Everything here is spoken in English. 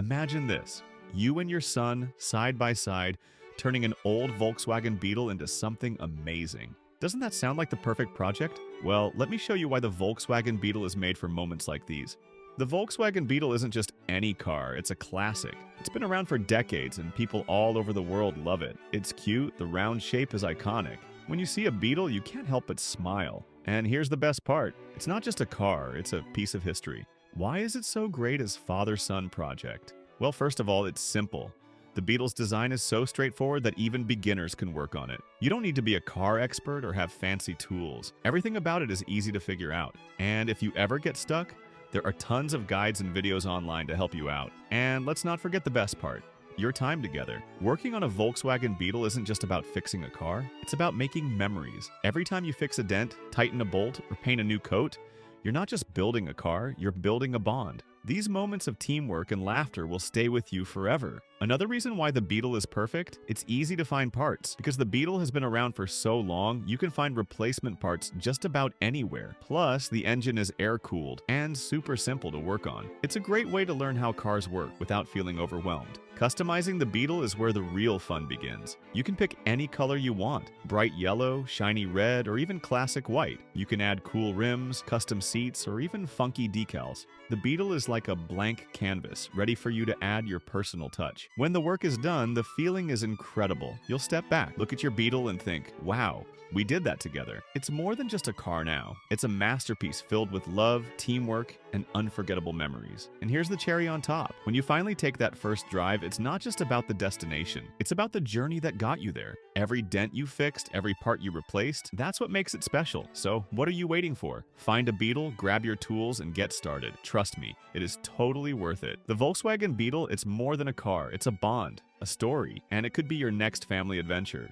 Imagine this, you and your son, side by side, turning an old Volkswagen Beetle into something amazing. Doesn't that sound like the perfect project? Well, let me show you why the Volkswagen Beetle is made for moments like these. The Volkswagen Beetle isn't just any car, it's a classic. It's been around for decades and people all over the world love it. It's cute, the round shape is iconic. When you see a Beetle, you can't help but smile. And here's the best part, it's not just a car, it's a piece of history. Why is it so great as father-son project? Well, first of all, it's simple. The Beetle's design is so straightforward that even beginners can work on it. You don't need to be a car expert or have fancy tools. Everything about it is easy to figure out. And if you ever get stuck, there are tons of guides and videos online to help you out. And let's not forget the best part, your time together. Working on a Volkswagen Beetle isn't just about fixing a car, it's about making memories. Every time you fix a dent, tighten a bolt, or paint a new coat, you're not just building a car, you're building a bond. These moments of teamwork and laughter will stay with you forever. Another reason why the Beetle is perfect, it's easy to find parts. Because the Beetle has been around for so long, you can find replacement parts just about anywhere. Plus, the engine is air-cooled and super simple to work on. It's a great way to learn how cars work without feeling overwhelmed. Customizing the Beetle is where the real fun begins. You can pick any color you want, bright yellow, shiny red, or even classic white. You can add cool rims, custom seats, or even funky decals. The Beetle is like a blank canvas, ready for you to add your personal touch. When the work is done, the feeling is incredible. You'll step back, look at your Beetle and think, wow, we did that together. It's more than just a car now. It's a masterpiece filled with love, teamwork, and unforgettable memories. And here's the cherry on top. When you finally take that first drive, it's not just about the destination. It's about the journey that got you there. Every dent you fixed, every part you replaced, that's what makes it special. So what are you waiting for? Find a Beetle, grab your tools, and get started. Trust me, it is totally worth it. The Volkswagen Beetle, it's more than a car. It's a bond, a story, and it could be your next family adventure.